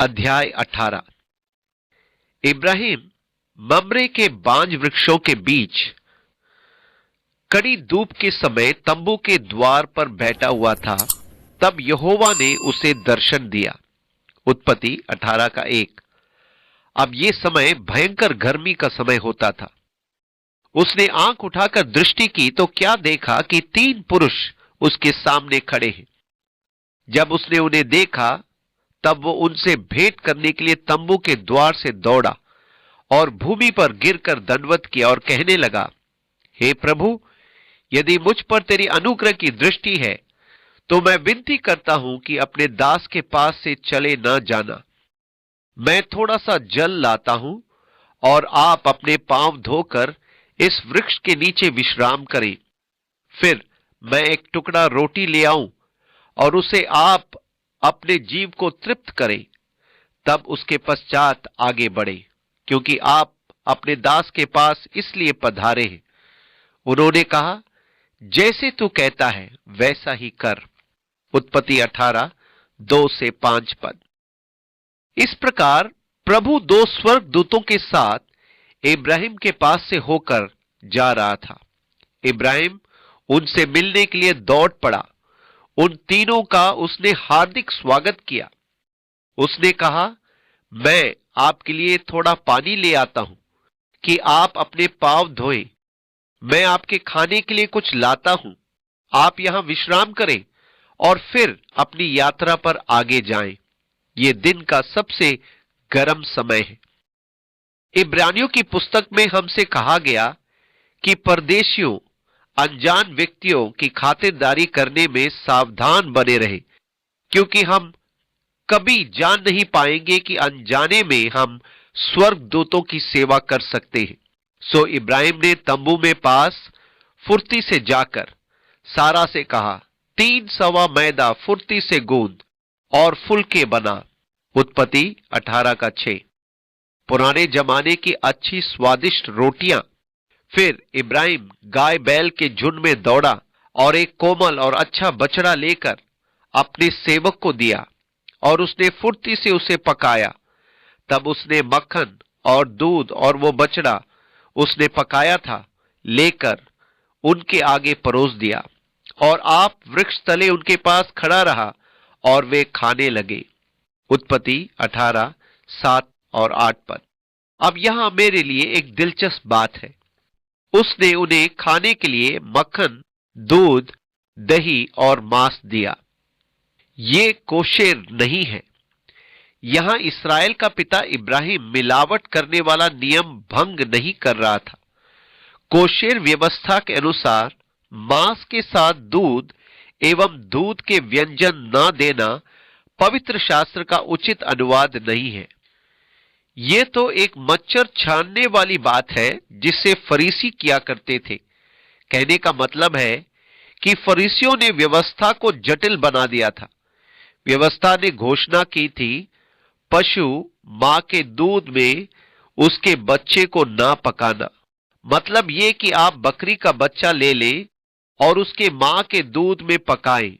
अध्याय 18। इब्राहिम ममरे के बांज वृक्षों के बीच कड़ी धूप के समय तंबू के द्वार पर बैठा हुआ था। तब यहोवा ने उसे दर्शन दिया। उत्पत्ति 18 का 1। अब यह समय भयंकर गर्मी का समय होता था। उसने आंख उठाकर दृष्टि की तो क्या देखा कि 3 पुरुष उसके सामने खड़े हैं। जब उसने उन्हें देखा तब वो उनसे भेंट करने के लिए तंबू के द्वार से दौड़ा और भूमि पर गिरकर दंडवत किया और कहने लगा, हे प्रभु, यदि मुझ पर तेरी अनुग्रह की दृष्टि है तो मैं विनती करता हूं कि अपने दास के पास से चले न जाना। मैं थोड़ा सा जल लाता हूं और आप अपने पांव धोकर इस वृक्ष के नीचे विश्राम करें। फिर मैं एक टुकड़ा रोटी ले आऊं और उसे आप अपने जीव को तृप्त करें, तब उसके पश्चात आगे बढ़े, क्योंकि आप अपने दास के पास इसलिए पधारे हैं। उन्होंने कहा, जैसे तू कहता है वैसा ही कर। उत्पत्ति 18 2 से 5 पद। इस प्रकार प्रभु 2 स्वर्गदूतों के साथ इब्राहिम के पास से होकर जा रहा था। इब्राहिम उनसे मिलने के लिए दौड़ पड़ा। उन तीनों का उसने हार्दिक स्वागत किया। उसने कहा, मैं आपके लिए थोड़ा पानी ले आता हूं कि आप अपने पांव धोएं। मैं आपके खाने के लिए कुछ लाता हूं। आप यहां विश्राम करें और फिर अपनी यात्रा पर आगे जाएं। यह दिन का सबसे गर्म समय है। इब्रानियों की पुस्तक में हमसे कहा गया कि परदेशियों, अनजान व्यक्तियों की खातिरदारी करने में सावधान बने रहे, क्योंकि हम कभी जान नहीं पाएंगे कि अनजाने में हम स्वर्गदूतों की सेवा कर सकते हैं। सो इब्राहिम ने तंबू में पास फुर्ती से जाकर सारा से कहा, 3 सवा मैदा फुर्ती से गूंद और फुलके बना। उत्पत्ति 18 का 6। पुराने जमाने की अच्छी स्वादिष्ट रोटियां। फिर इब्राहिम गाय बैल के झुंड में दौड़ा और एक कोमल और अच्छा बछड़ा लेकर अपने सेवक को दिया और उसने फुर्ती से उसे पकाया। तब उसने मक्खन और दूध और वो बछड़ा उसने पकाया था लेकर उनके आगे परोस दिया, और आप वृक्ष तले उनके पास खड़ा रहा और वे खाने लगे। उत्पत्ति 18 7 और 8 पद। अब यहां मेरे लिए एक दिलचस्प बात है। उसने उन्हें खाने के लिए मक्खन, दूध, दही और मांस दिया। ये कोशेर नहीं है। यहां इस्राएल का पिता इब्राहिम मिलावट करने वाला नियम भंग नहीं कर रहा था। कोशेर व्यवस्था के अनुसार मांस के साथ दूध एवं दूध के व्यंजन न देना पवित्र शास्त्र का उचित अनुवाद नहीं है। यह तो एक मच्छर छानने वाली बात है जिसे फरीसी किया करते थे। कहने का मतलब है कि फरीसियों ने व्यवस्था को जटिल बना दिया था। व्यवस्था ने घोषणा की थी, पशु मां के दूध में उसके बच्चे को ना पकाना। मतलब यह कि आप बकरी का बच्चा ले लें और उसके मां के दूध में पकाएं।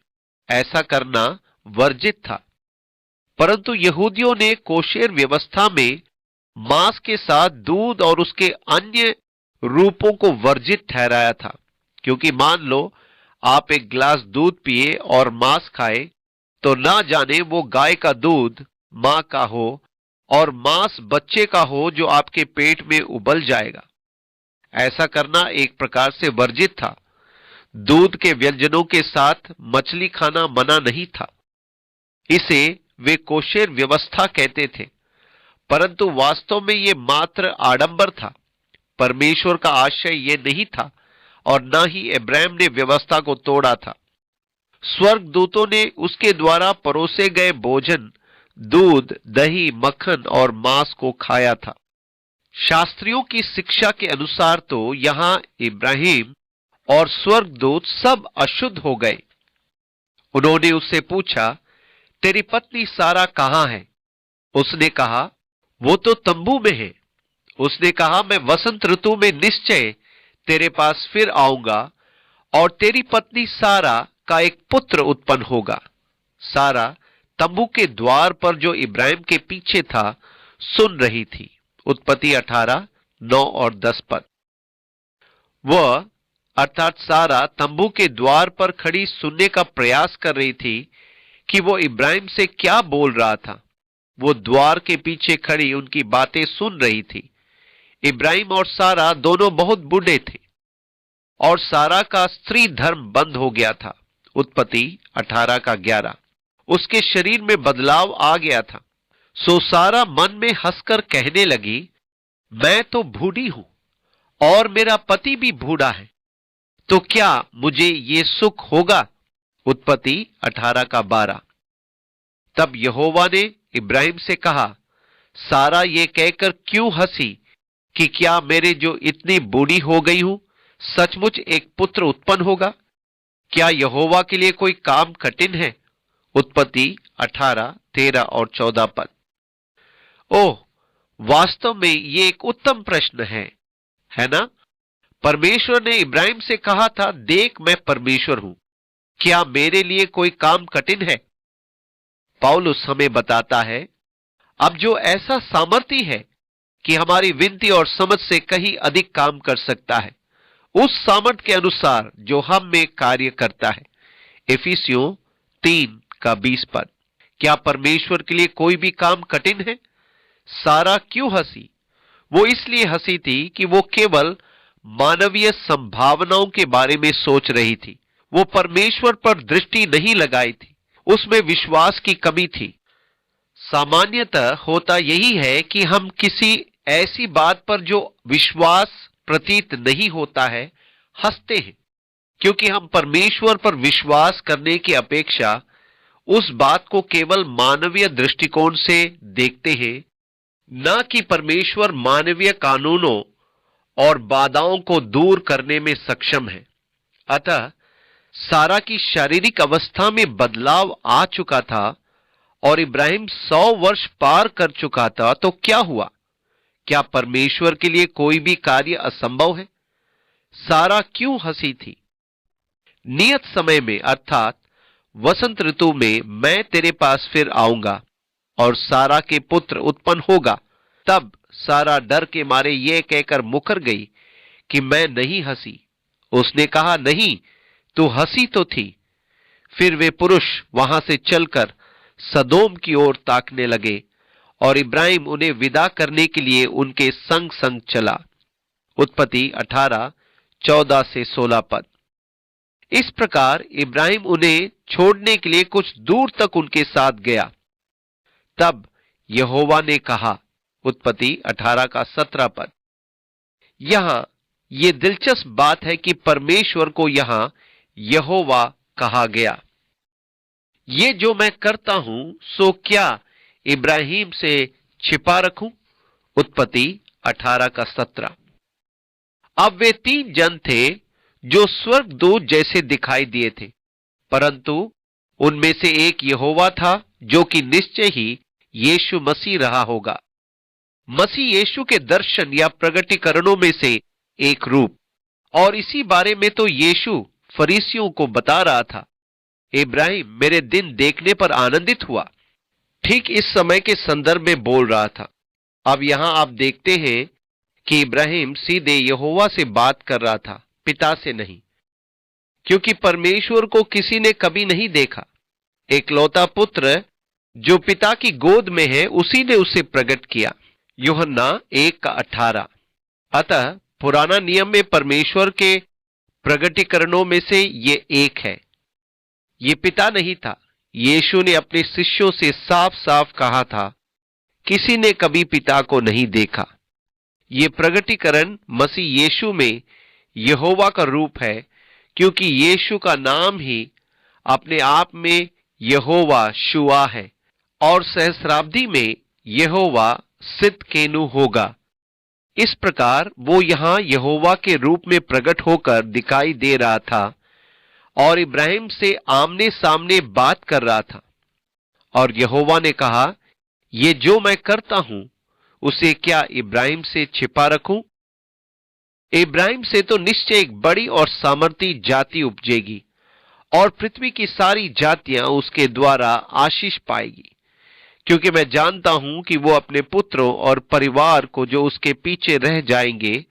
ऐसा करना वर्जित था। परंतु यहूदियों ने कोशेर व्यवस्था में मांस के साथ दूध और उसके अन्य रूपों को वर्जित ठहराया था, क्योंकि मान लो आप एक गिलास दूध पिए और मांस खाए तो ना जाने वो गाय का दूध मां का हो और मांस बच्चे का हो जो आपके पेट में उबल जाएगा। ऐसा करना एक प्रकार से वर्जित था। दूध के व्यंजनों के साथ मछली खाना मना नहीं था। इसे वे कोशेर व्यवस्था कहते थे, परंतु वास्तव में यह मात्र आडंबर था। परमेश्वर का आशय यह नहीं था और न ही इब्राहिम ने व्यवस्था को तोड़ा था। स्वर्गदूतों ने उसके द्वारा परोसे गए भोजन, दूध, दही, मक्खन और मांस को खाया था। शास्त्रियों की शिक्षा के अनुसार तो यहां इब्राहिम और स्वर्गदूत सब अशुद्ध हो गए। उन्होंने उससे पूछा, तेरी पत्नी सारा कहां है? उसने कहा, वो तो तंबू में है। उसने कहा, मैं वसंत ऋतु में निश्चय तेरे पास फिर आऊंगा और तेरी पत्नी सारा का एक पुत्र उत्पन्न होगा। सारा तंबू के द्वार पर जो इब्राहिम के पीछे था सुन रही थी। उत्पत्ति 18:9 और 10 पद। वह अर्थात सारा तंबू के द्वार पर खड़ी सुनने का प्रयास कर रही थी कि वो इब्राहिम से क्या बोल रहा था। वो द्वार के पीछे खड़ी उनकी बातें सुन रही थी। इब्राहिम और सारा दोनों बहुत बूढ़े थे और सारा का स्त्री धर्म बंद हो गया था। उत्पत्ति 18:11। उसके शरीर में बदलाव आ गया था। सो सारा मन में हंसकर कहने लगी, मैं तो बूढ़ी हूं और मेरा पति भी बूढ़ा है, तो क्या मुझे ये सुख होगा। उत्पत्ति 18:12। तब यहोवा ने इब्राहिम से कहा, सारा ये कहकर क्यों हंसी कि क्या मेरे जो इतनी बूढ़ी हो गई हूं सचमुच एक पुत्र उत्पन्न होगा। क्या यहोवा के लिए कोई काम कठिन है। उत्पत्ति 18:13 और 14 पद। ओह, वास्तव में ये एक उत्तम प्रश्न है ना। परमेश्वर ने इब्राहिम से कहा था, देख मैं परमेश्वर हूं, क्या मेरे लिए कोई काम कठिन है। पौलुस हमें बताता है, अब जो ऐसा सामर्थ्य है कि हमारी विनती और समझ से कहीं अधिक काम कर सकता है, उस सामर्थ्य के अनुसार जो हम में कार्य करता है। इफिसियों 3:20 पद। क्या परमेश्वर के लिए कोई भी काम कठिन है। सारा क्यों हंसी। वो इसलिए हंसी थी कि वो केवल मानवीय संभावनाओं के बारे में सोच रही थी। वो परमेश्वर पर दृष्टि नहीं लगाई थी। उसमें विश्वास की कमी थी। सामान्यतः होता यही है कि हम किसी ऐसी बात पर जो विश्वास प्रतीत नहीं होता है हंसते हैं, क्योंकि हम परमेश्वर पर विश्वास करने की अपेक्षा उस बात को केवल मानवीय दृष्टिकोण से देखते हैं, न कि परमेश्वर मानवीय कानूनों और बाधाओं को दूर करने में सक्षम है। अतः सारा की शारीरिक अवस्था में बदलाव आ चुका था और इब्राहिम 100 वर्ष पार कर चुका था, तो क्या हुआ। क्या परमेश्वर के लिए कोई भी कार्य असंभव है। सारा क्यों हंसी थी। नियत समय में अर्थात वसंत ऋतु में मैं तेरे पास फिर आऊंगा और सारा के पुत्र उत्पन्न होगा। तब सारा डर के मारे यह कहकर मुकर गई कि मैं नहीं हंसी। उसने कहा, नहीं, तू हंसी तो थी। फिर वे पुरुष वहां से चलकर सदोम की ओर ताकने लगे और इब्राहिम उन्हें विदा करने के लिए उनके संग संग चला। उत्पत्ति 18:14 से 16 पद। इस प्रकार इब्राहिम उन्हें छोड़ने के लिए कुछ दूर तक उनके साथ गया। तब यहोवा ने कहा। उत्पत्ति 18:17 पद। यहां यह दिलचस्प बात है कि परमेश्वर को यहां यहोवा कहा गया। ये जो मैं करता हूं सो क्या इब्राहिम से छिपा रखूं। उत्पत्ति 18:17। अब वे 3 जन थे जो स्वर्गदूत जैसे दिखाई दिए थे, परंतु उनमें से एक यहोवा था जो कि निश्चय ही यीशु मसीह रहा होगा। मसीह यीशु के दर्शन या प्रगटीकरणों में से एक रूप। और इसी बारे में तो यीशु फरीसियों को बता रहा था, इब्राहिम मेरे दिन देखने पर आनंदित हुआ। ठीक इस समय के संदर्भ में बोल रहा था। अब यहां आप देखते हैं कि इब्राहिम सीधे यहोवा से बात कर रहा था, पिता से नहीं, क्योंकि परमेश्वर को किसी ने कभी नहीं देखा। एकलौता पुत्र जो पिता की गोद में है उसी ने उसे प्रकट किया। यूहन्ना 1:18। अतः पुराना नियम में परमेश्वर के प्रगटीकरणों में से ये एक है। ये पिता नहीं था। यीशु ने अपने शिष्यों से साफ साफ कहा था, किसी ने कभी पिता को नहीं देखा। ये प्रगटीकरण मसीह यीशु में यहोवा का रूप है, क्योंकि यीशु का नाम ही अपने आप में यहोवा शुआ है और सहस्राब्दी में यहोवा सिदकेनु होगा। इस प्रकार वो यहां यहोवा के रूप में प्रकट होकर दिखाई दे रहा था और इब्राहिम से आमने सामने बात कर रहा था। और यहोवा ने कहा, ये जो मैं करता हूं उसे क्या इब्राहिम से छिपा रखूं। इब्राहिम से तो निश्चय एक बड़ी और सामर्थी जाति उपजेगी और पृथ्वी की सारी जातियां उसके द्वारा आशीष पाएगी, क्योंकि मैं जानता हूं कि वो अपने पुत्रों और परिवार को जो उसके पीछे रह जाएंगे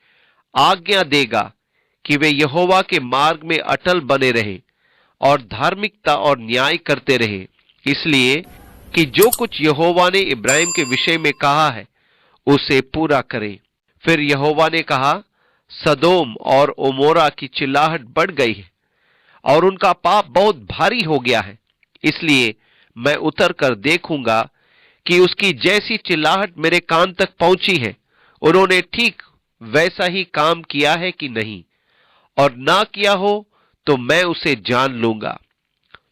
आज्ञा देगा कि वे यहोवा के मार्ग में अटल बने रहें और धार्मिकता और न्याय करते रहें, इसलिए कि जो कुछ यहोवा ने इब्राहिम के विषय में कहा है उसे पूरा करें। फिर यहोवा ने कहा, सदोम और ओमोरा की चिल्लाहट बढ़ गई है और उनका पाप बहुत भारी हो गया है, इसलिए मैं उतर कर देखूंगा कि उसकी जैसी चिल्लाहट मेरे कान तक पहुंची है उन्होंने ठीक वैसा ही काम किया है कि नहीं, और ना किया हो तो मैं उसे जान लूंगा।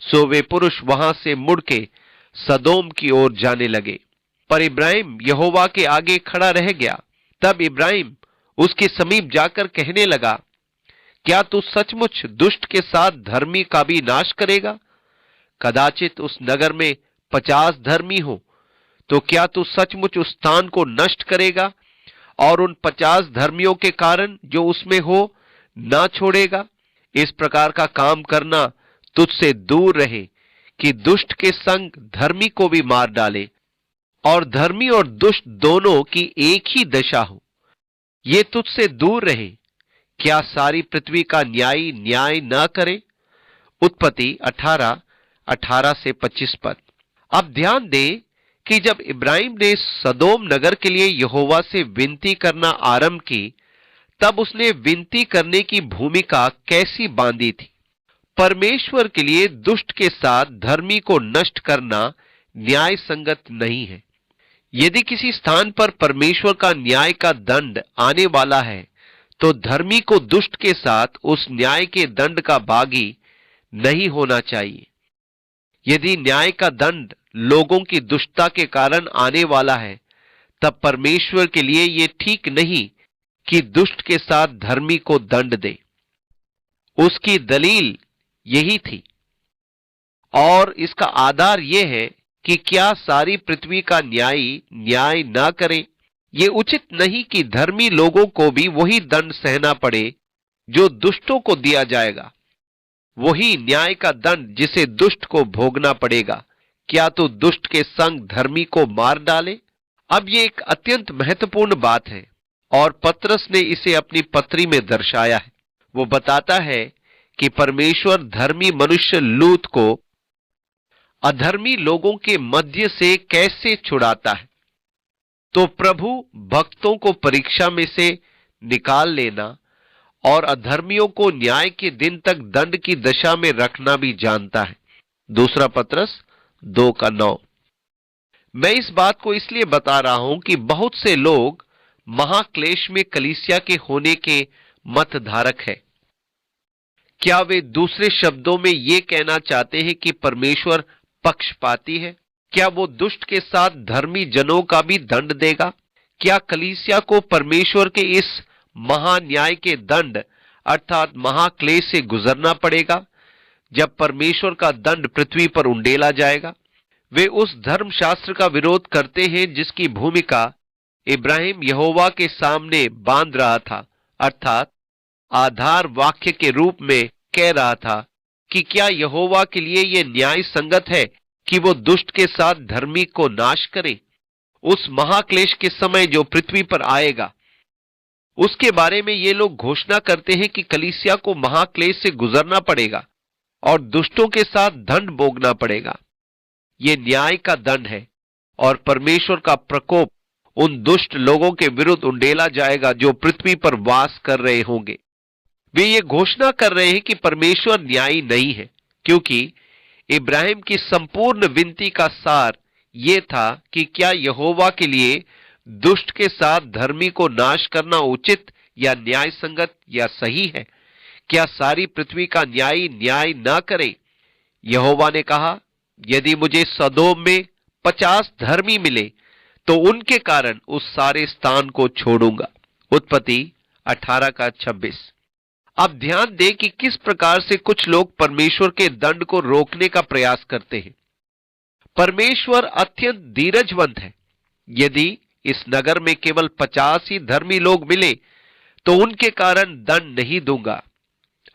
सो वे पुरुष वहां से मुड़ के सदोम की ओर जाने लगे, पर इब्राहिम यहोवा के आगे खड़ा रह गया। तब इब्राहिम उसके समीप जाकर कहने लगा, क्या तू सचमुच दुष्ट के साथ धर्मी का भी नाश करेगा? कदाचित उस नगर में 50 धर्मी हो, तो क्या तू सचमुच उस स्थान को नष्ट करेगा और उन 50 धर्मियों के कारण जो उसमें हो ना छोड़ेगा? इस प्रकार का काम करना तुझसे दूर रहे कि दुष्ट के संग धर्मी को भी मार डाले और धर्मी और दुष्ट दोनों की एक ही दशा हो। ये तुझसे दूर रहे। क्या सारी पृथ्वी का न्यायी न्याय न करे? उत्पत्ति 18:18 से 25 पद। अब ध्यान दें कि जब इब्राहिम ने सदोम नगर के लिए यहोवा से विनती करना आरंभ की, तब उसने विनती करने की भूमिका कैसी बांधी थी? परमेश्वर के लिए दुष्ट के साथ धर्मी को नष्ट करना न्याय संगत नहीं है। यदि किसी स्थान पर परमेश्वर का न्याय का दंड आने वाला है, तो धर्मी को दुष्ट के साथ उस न्याय के दंड का भागी नहीं होना चाहिए। यदि न्याय का दंड लोगों की दुष्टता के कारण आने वाला है, तब परमेश्वर के लिए यह ठीक नहीं कि दुष्ट के साथ धर्मी को दंड दे। उसकी दलील यही थी, और इसका आधार यह है कि क्या सारी पृथ्वी का न्यायी न्याय न करे। यह उचित नहीं कि धर्मी लोगों को भी वही दंड सहना पड़े जो दुष्टों को दिया जाएगा, वही न्याय का दंड जिसे दुष्ट को भोगना पड़ेगा। क्या तो दुष्ट के संग धर्मी को मार डाले? अब यह एक अत्यंत महत्वपूर्ण बात है और पतरस ने इसे अपनी पत्री में दर्शाया है। वो बताता है कि परमेश्वर धर्मी मनुष्य लूत को अधर्मी लोगों के मध्य से कैसे छुड़ाता है। तो प्रभु भक्तों को परीक्षा में से निकाल लेना और अधर्मियों को न्याय के दिन तक दंड की दशा में रखना भी जानता है। दूसरा पतरस 2:9। मैं इस बात को इसलिए बता रहा हूं कि बहुत से लोग महाक्लेश में कलीसिया के होने के मतधारक हैं। क्या वे दूसरे शब्दों में यह कहना चाहते हैं कि परमेश्वर पक्षपाती है? क्या वो दुष्ट के साथ धर्मी जनों का भी दंड देगा? क्या कलीसिया को परमेश्वर के इस महान्याय के दंड अर्थात महाक्लेश से गुजरना पड़ेगा जब परमेश्वर का दंड पृथ्वी पर उंडेला जाएगा? वे उस धर्मशास्त्र का विरोध करते हैं जिसकी भूमिका इब्राहिम यहोवा के सामने बांध रहा था, अर्थात आधार वाक्य के रूप में कह रहा था कि क्या यहोवा के लिए यह न्याय संगत है कि वो दुष्ट के साथ धर्मी को नाश करे। उस महाक्लेश के समय जो पृथ्वी पर आएगा उसके बारे में ये लोग घोषणा करते हैं कि कलीसिया को महाक्लेश से गुजरना पड़ेगा और दुष्टों के साथ दंड भोगना पड़ेगा। ये न्याय का दंड है और परमेश्वर का प्रकोप उन दुष्ट लोगों के विरुद्ध उंडेला जाएगा जो पृथ्वी पर वास कर रहे होंगे। वे ये घोषणा कर रहे हैं कि परमेश्वर न्यायी नहीं है, क्योंकि इब्राहिम की संपूर्ण विनती का सार यह था कि क्या यहोवा के लिए दुष्ट के साथ धर्मी को नाश करना उचित या न्याय संगत या सही है? क्या सारी पृथ्वी का न्यायी न्याय न करे? यहोवा ने कहा, यदि मुझे सदोम में 50 धर्मी मिले तो उनके कारण उस सारे स्थान को छोड़ूंगा। उत्पत्ति 18:26। अब ध्यान दें कि किस प्रकार से कुछ लोग परमेश्वर के दंड को रोकने का प्रयास करते हैं। परमेश्वर अत्यंत धीरजवंत है। यदि इस नगर में केवल 50 ही धर्मी लोग मिले तो उनके कारण दंड नहीं दूंगा,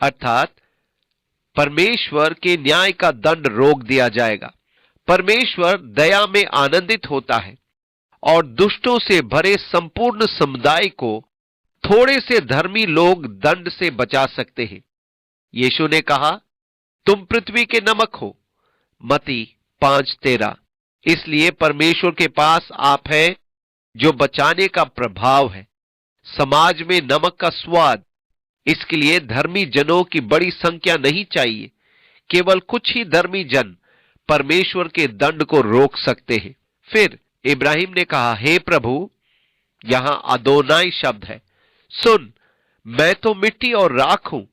अर्थात परमेश्वर के न्याय का दंड रोक दिया जाएगा। परमेश्वर दया में आनंदित होता है और दुष्टों से भरे संपूर्ण समुदाय को थोड़े से धर्मी लोग दंड से बचा सकते हैं। यीशु ने कहा, तुम पृथ्वी के नमक हो, मत्ती 5:13। इसलिए परमेश्वर के पास आप है जो बचाने का प्रभाव है, समाज में नमक का स्वाद। इसके लिए धर्मी जनों की बड़ी संख्या नहीं चाहिए, केवल कुछ ही धर्मी जन परमेश्वर के दंड को रोक सकते हैं। फिर इब्राहिम ने कहा, हे प्रभु, यहां अदोनाई शब्द है, सुन, मैं तो मिट्टी और राख हूं,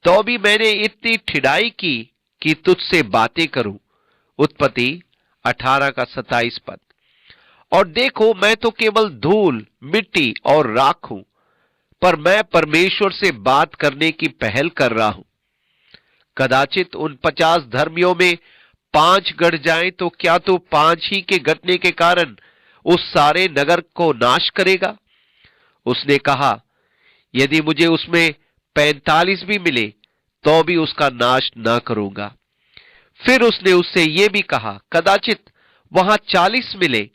तो भी मैंने इतनी ठिड़ाई की कि तुझसे बातें करूं। उत्पत्ति 18:27। और देखो, मैं तो केवल धूल, मिट्टी और राख हूं, पर मैं परमेश्वर से बात करने की पहल कर रहा हूं। कदाचित उन 50 धर्मियों में 5 गढ़ जाएं तो क्या तो 5 ही के घटने के कारण उस सारे नगर को नाश करेगा? उसने कहा, यदि मुझे उसमें 45 भी मिले तो भी उसका नाश ना करूंगा। फिर उसने उससे यह भी कहा, कदाचित वहां 40 मिले।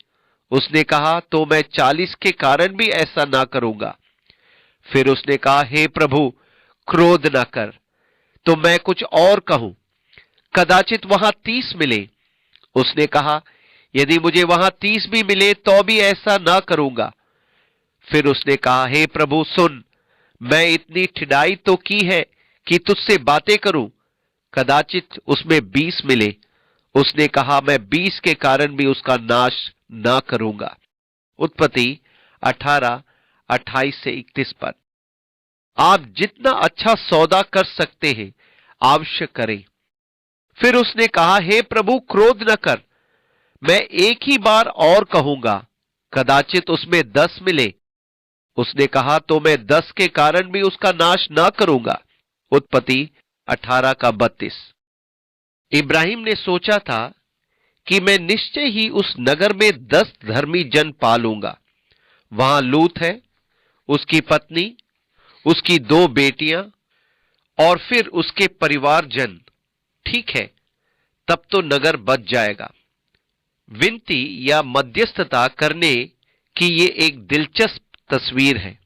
उसने कहा, तो मैं 40 के कारण भी ऐसा ना करूंगा। फिर उसने कहा, हे प्रभु, क्रोध न कर, तो मैं कुछ और कहूं, कदाचित वहां 30 मिले। उसने कहा, यदि मुझे वहां 30 भी मिले तो भी ऐसा ना करूंगा। फिर उसने कहा, हे प्रभु सुन, मैं इतनी ठिड़ाई तो की है कि तुझसे बातें करूं, कदाचित उसमें 20 मिले। उसने कहा, मैं 20 के कारण भी उसका नाश ना करूंगा। उत्पत्ति 18:28-31 पर। आप जितना अच्छा सौदा कर सकते हैं अवश्य करें। फिर उसने कहा, हे प्रभु, क्रोध न कर, मैं एक ही बार और कहूंगा, कदाचित उसमें 10 मिले। उसने कहा, तो मैं 10 के कारण भी उसका नाश ना करूंगा। उत्पत्ति 18:32। इब्राहिम ने सोचा था कि मैं निश्चय ही उस नगर में 10 धर्मी जन पालूंगा। वहां लूत है, उसकी पत्नी, उसकी 2 बेटियां और फिर उसके परिवारजन। ठीक है, तब तो नगर बच जाएगा। विनती या मध्यस्थता करने की ये एक दिलचस्प तस्वीर है।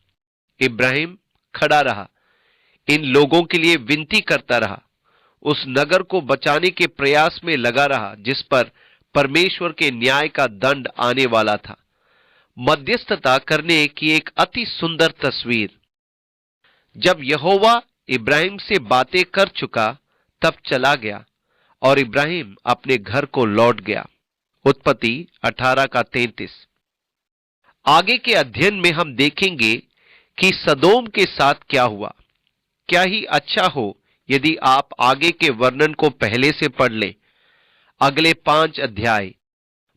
इब्राहिम खड़ा रहा, इन लोगों के लिए विनती करता रहा, उस नगर को बचाने के प्रयास में लगा रहा जिस पर परमेश्वर के न्याय का दंड आने वाला था। मध्यस्थता करने की एक अति सुंदर तस्वीर। जब यहोवा इब्राहिम से बातें कर चुका तब चला गया और इब्राहिम अपने घर को लौट गया। उत्पत्ति 18:33। आगे के अध्ययन में हम देखेंगे कि सदोम के साथ क्या हुआ। क्या ही अच्छा हो यदि आप आगे के वर्णन को पहले से पढ़ लें। अगले 5 अध्याय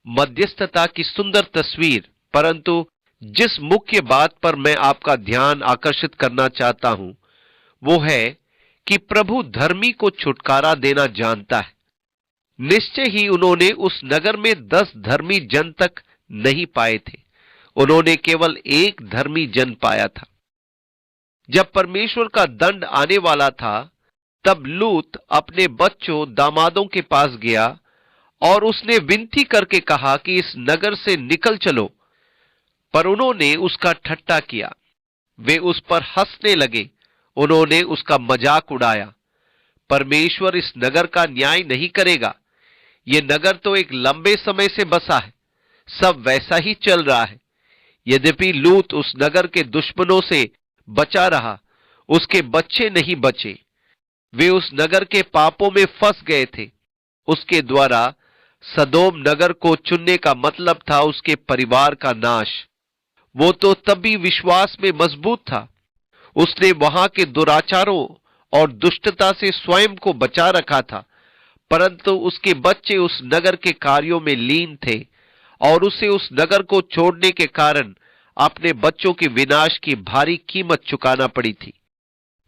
मध्यस्थता की सुंदर तस्वीर, परंतु जिस मुख्य बात पर मैं आपका ध्यान आकर्षित करना चाहता हूं वो है कि प्रभु धर्मी को छुटकारा देना जानता है। निश्चय ही उन्होंने उस नगर में 10 धर्मी जन तक नहीं पाए थे, उन्होंने केवल 1 धर्मी जन पाया था। जब परमेश्वर का दंड आने वाला था तब लूत अपने बच्चों दामादों के पास गया और उसने विनती करके कहा कि इस नगर से निकल चलो, पर उन्होंने उसका ठट्टा किया। वे उस पर हंसने लगे, उन्होंने उसका मजाक उड़ाया। परमेश्वर इस नगर का न्याय नहीं करेगा, यह नगर तो एक लंबे समय से बसा है, सब वैसा ही चल रहा है। यद्यपि लूत उस नगर के दुश्मनों से बचा रहा, उसके बच्चे नहीं बचे। वे उस नगर के पापों में फंस गए थे। उसके द्वारा सदोम नगर को चुनने का मतलब था उसके परिवार का नाश। वो तो तभी विश्वास में मजबूत था, उसने वहां के दुराचारों और दुष्टता से स्वयं को बचा रखा था, परंतु उसके बच्चे उस नगर के कार्यों में लीन थे और उसे उस नगर को छोड़ने के कारण अपने बच्चों के विनाश की भारी कीमत चुकाना पड़ी थी।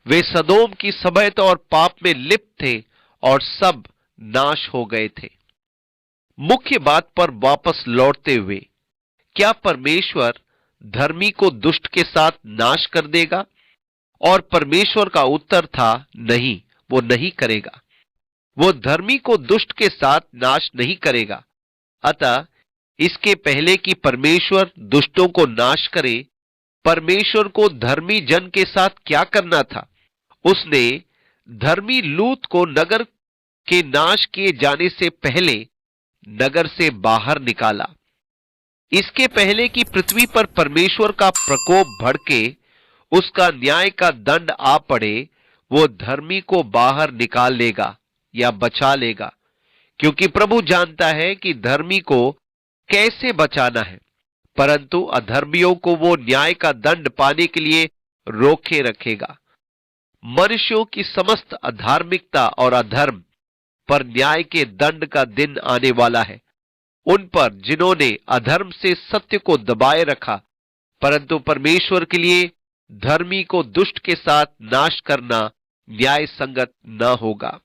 वे सदोम की सभ्यता और पाप में लिप्त थे और सब नाश हो गए थे। मुख्य बात पर वापस लौटते हुए, क्या परमेश्वर धर्मी को दुष्ट के साथ नाश कर देगा? और परमेश्वर का उत्तर था नहीं, वो नहीं करेगा। वो धर्मी को दुष्ट के साथ नाश नहीं करेगा। अतः इसके पहले कि परमेश्वर दुष्टों को नाश करे, परमेश्वर को धर्मी जन के साथ क्या करना था? उसने धर्मी लूत को नगर के नाश किए जाने से पहले नगर से बाहर निकाला। इसके पहले कि पृथ्वी पर परमेश्वर का प्रकोप भड़के, उसका न्याय का दंड आ पड़े, वो धर्मी को बाहर निकाल लेगा या बचा लेगा, क्योंकि प्रभु जानता है कि धर्मी को कैसे बचाना है, परंतु अधर्मियों को वो न्याय का दंड पाने के लिए रोके रखेगा। मनुष्यों की समस्त अधार्मिकता और अधर्म पर न्याय के दंड का दिन आने वाला है। उन पर जिन्होंने अधर्म से सत्य को दबाए रखा, परंतु परमेश्वर के लिए धर्मी को दुष्ट के साथ नाश करना न्याय संगत न होगा।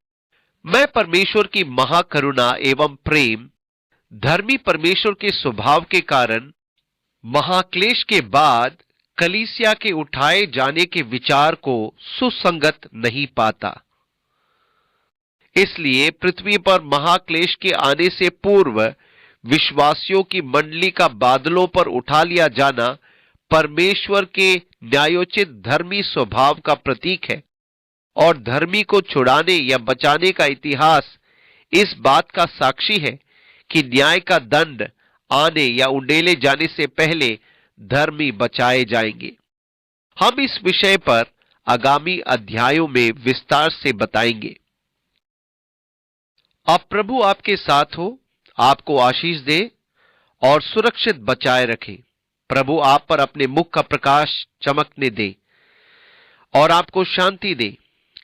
मैं परमेश्वर की महाकरुणा एवं प्रेम, धर्मी परमेश्वर के स्वभाव के कारण महाक्लेश के बाद कलीसिया के उठाए जाने के विचार को सुसंगत नहीं पाता। इसलिए पृथ्वी पर महाक्लेश के आने से पूर्व विश्वासियों की मंडली का बादलों पर उठा लिया जाना परमेश्वर के न्यायोचित धर्मी स्वभाव का प्रतीक है, और धर्मी को छुड़ाने या बचाने का इतिहास इस बात का साक्षी है कि न्याय का दंड आने या उंडेले जाने से पहले धर्मी बचाए जाएंगे। हम इस विषय पर आगामी अध्यायों में विस्तार से बताएंगे। अब प्रभु आपके साथ हो, आपको आशीष दे और सुरक्षित बचाए रखे। प्रभु आप पर अपने मुख का प्रकाश चमकने दे और आपको शांति दे।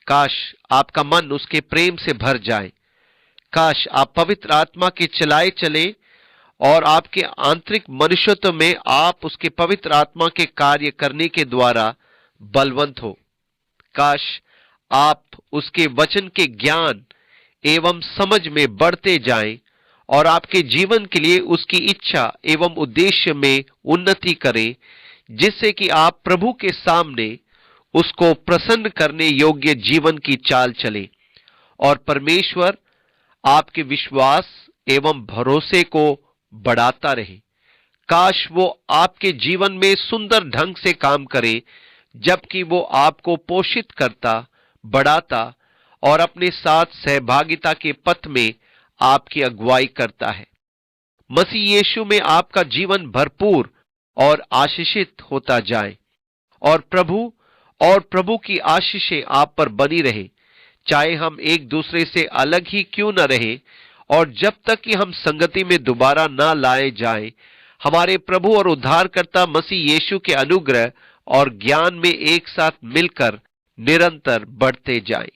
काश आपका मन उसके प्रेम से भर जाए। काश आप पवित्र आत्मा के चलाए चले और आपके आंतरिक मनुष्यत्व में आप उसके पवित्र आत्मा के कार्य करने के द्वारा बलवंत हो। काश आप उसके वचन के ज्ञान एवं समझ में बढ़ते जाएं और आपके जीवन के लिए उसकी इच्छा एवं उद्देश्य में उन्नति करें, जिससे कि आप प्रभु के सामने उसको प्रसन्न करने योग्य जीवन की चाल चले और परमेश्वर आपके विश्वास एवं भरोसे को बढ़ाता रहे। काश वो आपके जीवन में सुंदर ढंग से काम करे, जबकि वो आपको पोषित करता, बढ़ाता और अपने साथ सहभागिता के पथ में आपकी अगुवाई करता है। मसीह यीशु में आपका जीवन भरपूर और आशीषित होता जाए और प्रभु की आशीषें आप पर बनी रहे, चाहे हम एक दूसरे से अलग ही क्यों न रहे, और जब तक कि हम संगति में दोबारा ना लाए जाएं। हमारे प्रभु और उद्धारकर्ता मसीह यीशु के अनुग्रह और ज्ञान में एक साथ मिलकर निरंतर बढ़ते जाएं।